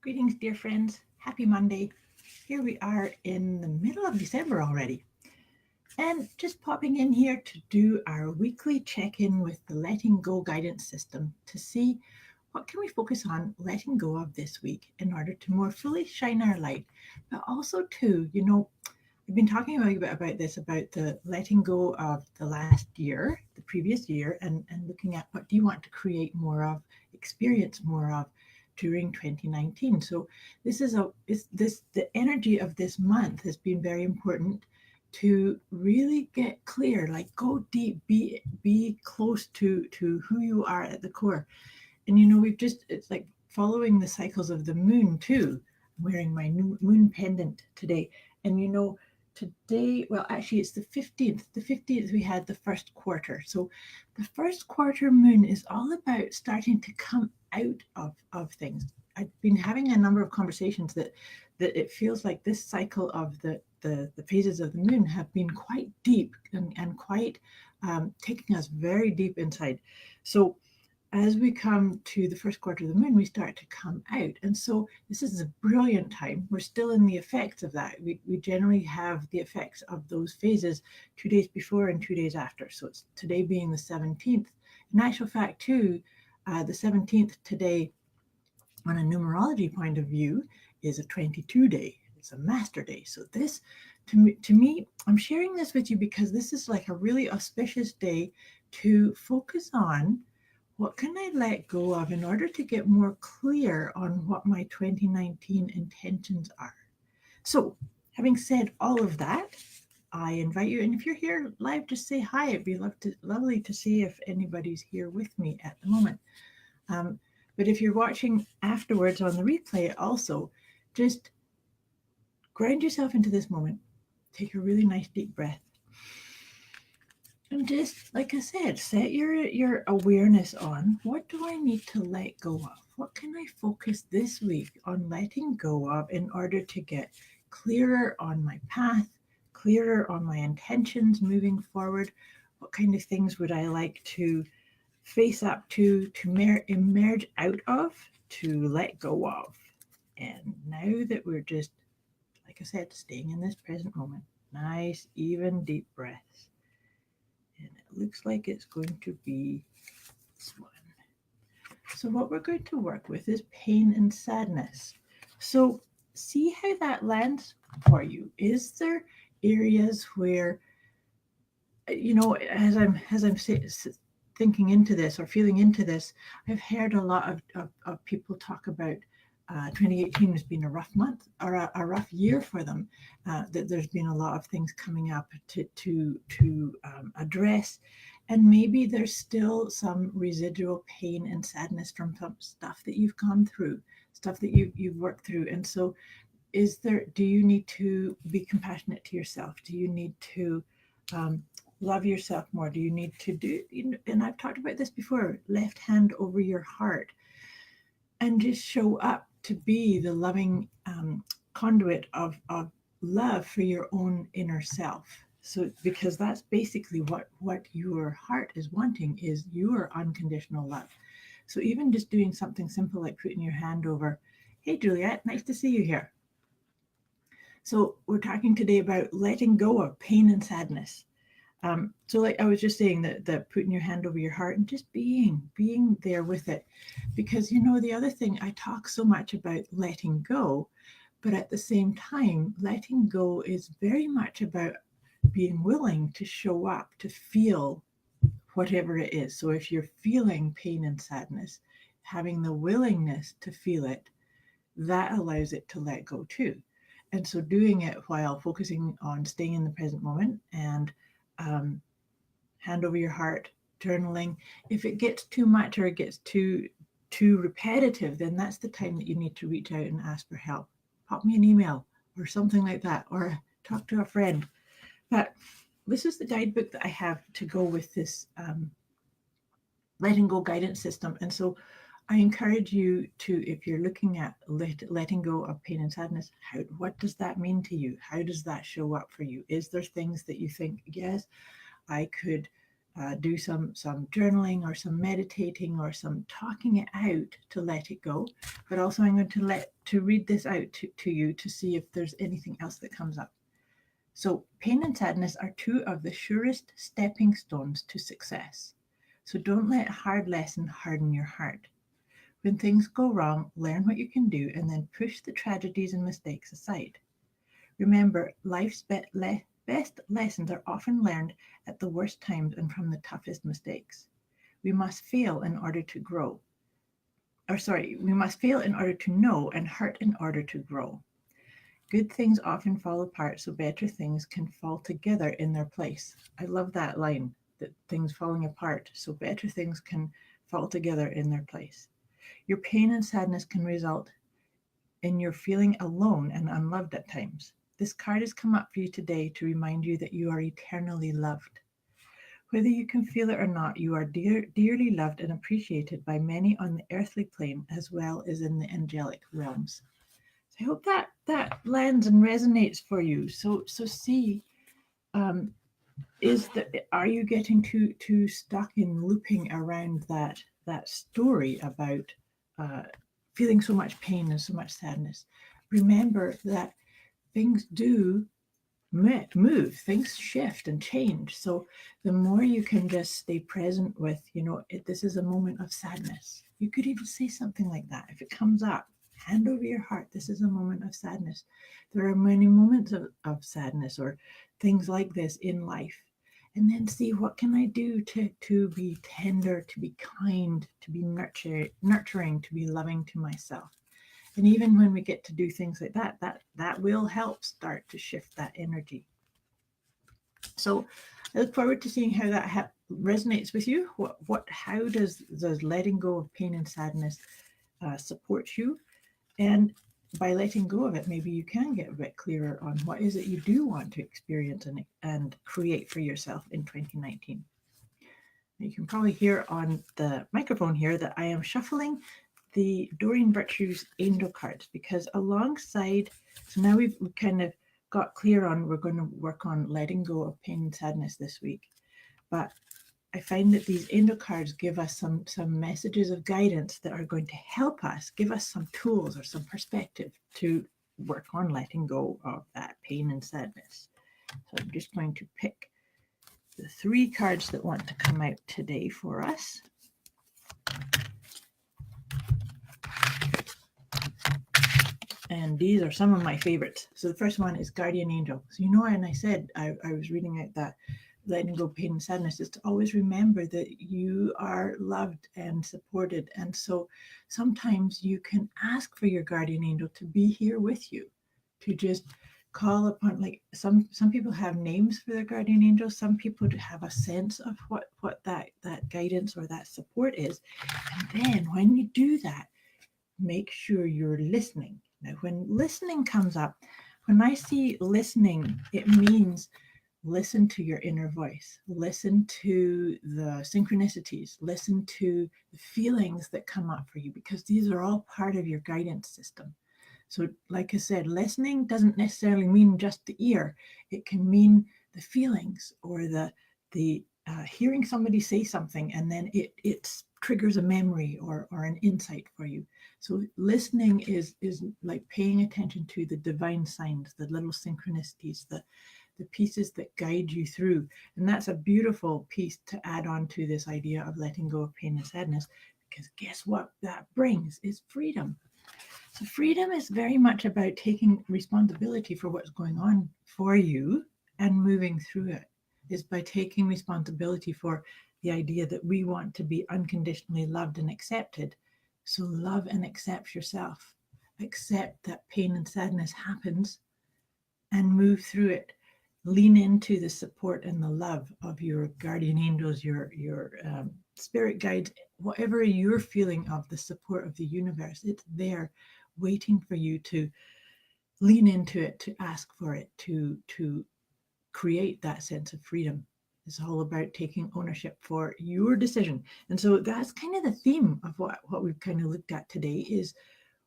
Greetings, dear friends. Happy Monday. Here we are in the middle of December already. And just popping in here to do our weekly check-in with the Letting Go guidance system to see what can we focus on letting go of this week in order to more fully shine our light. But also too, I've been talking a bit about this, about the letting go of the last year, the previous year, and looking at what do you want to create more of, experience more of during 2019. So the energy of this month has been very important to really get clear, like go deep, be close to who you are at the core. And it's like following the cycles of the moon too. I'm wearing my new moon pendant today. And today, well, actually, it's the 15th. The 15th, we had the first quarter. So the first quarter moon is all about starting to come out of things. I've been having a number of conversations that it feels like this cycle of the phases of the moon have been quite deep and quite taking us very deep inside. So as we come to the first quarter of the moon, we start to come out. And so this is a brilliant time. We're still in the effects of that. We generally have the effects of those phases 2 days before and 2 days after. So it's today being the 17th. In actual fact, too, the 17th today, on a numerology point of view, is a 22 day. It's a master day. So this, to me, I'm sharing this with you because this is like a really auspicious day to focus on what can I let go of in order to get more clear on what my 2019 intentions are? So, having said all of that, I invite you, and if you're here live, just say hi. It'd be lovely to see if anybody's here with me at the moment. But if you're watching afterwards on the replay, also just ground yourself into this moment. Take a really nice deep breath. And just like I said, set your awareness on what do I need to let go of? What can I focus this week on letting go of in order to get clearer on my path, clearer on my intentions moving forward? What kind of things would I like to face up to emerge out of, to let go of? And now that we're just, like I said, staying in this present moment, nice, even, deep breaths. And it looks like it's going to be this one. So what we're going to work with is pain and sadness. So see how that lands for you. Is there areas where, as I'm thinking into this or feeling into this, I've heard a lot of people talk about 2018 has been a rough month or a rough year for them. That there's been a lot of things coming up to address, and maybe there's still some residual pain and sadness from some stuff that you've gone through, stuff that you've worked through. And so, do you need to be compassionate to yourself? Do you need to love yourself more? Do you need to do? And I've talked about this before. Left hand over your heart, and just show up to be the loving conduit of love for your own inner self. So because that's basically what your heart is wanting, is your unconditional love. So even just doing something simple like putting your hand over, hey Juliet, nice to see you here. So we're talking today about letting go of pain and sadness. So like I was just saying, that putting your hand over your heart and just being there with it. Because the other thing, I talk so much about letting go, but at the same time, letting go is very much about being willing to show up, to feel whatever it is. So if you're feeling pain and sadness, having the willingness to feel it, that allows it to let go too. And so doing it while focusing on staying in the present moment and hand over your heart, journaling. If it gets too much or it gets too repetitive, then that's the time that you need to reach out and ask for help. Pop me an email or something like that, or talk to a friend. But this is the guidebook that I have to go with this letting go guidance system. And so I encourage you to, if you're looking at letting go of pain and sadness, what does that mean to you? How does that show up for you? Is there things that you think, yes, I could do some journaling or some meditating or some talking it out to let it go. But also I'm going to read this out to you to see if there's anything else that comes up. So pain and sadness are two of the surest stepping stones to success. So don't let a hard lesson harden your heart. When things go wrong, learn what you can do and then push the tragedies and mistakes aside. Remember, life's best lessons are often learned at the worst times and from the toughest mistakes. We must fail in order to grow. We must fail in order to know and hurt in order to grow. Good things often fall apart so better things can fall together in their place. I love that line, that things falling apart so better things can fall together in their place. Your pain and sadness can result in your feeling alone and unloved at times. This card has come up for you today to remind you that you are eternally loved. Whether you can feel it or not, you are dearly loved and appreciated by many on the earthly plane as well as in the angelic realms. So I hope that lands and resonates for you. So see, are you getting too stuck in looping around that story about feeling so much pain and so much sadness? Remember that things do move, things shift and change. So the more you can just stay present with, this is a moment of sadness. You could even say something like that. If it comes up, hand over your heart, this is a moment of sadness. There are many moments of sadness or things like this in life. And then see, what can I do to be tender, to be kind, to be nurturing, to be loving to myself. And even when we get to do things like that will help start to shift that energy. So I look forward to seeing how that resonates with you. How does letting go of pain and sadness support you? And by letting go of it, maybe you can get a bit clearer on what is it you do want to experience and create for yourself in 2019. You can probably hear on the microphone here that I am shuffling the Doreen Virtue's angel cards, because alongside, so now we've kind of got clear on, we're going to work on letting go of pain and sadness this week. But I find that these angel cards give us some messages of guidance that are going to help us, give us some tools or some perspective to work on letting go of that pain and sadness. So I'm just going to pick the 3 cards that want to come out today for us. And these are some of my favorites. So the first one is Guardian Angel. So and I said, I was reading out that letting go of pain and sadness is to always remember that you are loved and supported. And so sometimes you can ask for your guardian angel to be here with you, to just call upon, like some people have names for their guardian angels. Some people have a sense of what that guidance or that support is. And then when you do that, make sure you're listening. Now, when listening comes up, when I see listening, it means listen to your inner voice, listen to the synchronicities, listen to the feelings that come up for you, because these are all part of your guidance system. So like I said, listening doesn't necessarily mean just the ear. It can mean the feelings or the hearing somebody say something and then it triggers a memory or an insight for you. So listening is like paying attention to the divine signs, the little synchronicities, the pieces that guide you through. And that's a beautiful piece to add on to this idea of letting go of pain and sadness, because guess what that brings is freedom. So freedom is very much about taking responsibility for what's going on for you and moving through it. Is by taking responsibility for the idea that we want to be unconditionally loved and accepted. So love and accept yourself. Accept that pain and sadness happens and move through it. Lean into the support and the love of your guardian angels, your spirit guides, whatever you're feeling of the support of the universe. It's there waiting for you to lean into it, to ask for it, to create that sense of freedom. It's all about taking ownership for your decision. And so that's kind of the theme of what we've kind of looked at today, is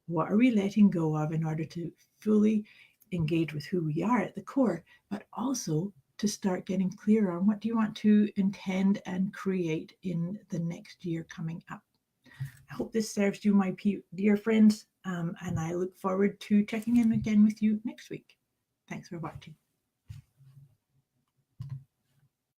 what are we letting go of in order to fully engage with who we are at the core, but also to start getting clear on what do you want to intend and create in the next year coming up. I hope this serves you, my dear friends, and I look forward to checking in again with you next week. Thanks for watching.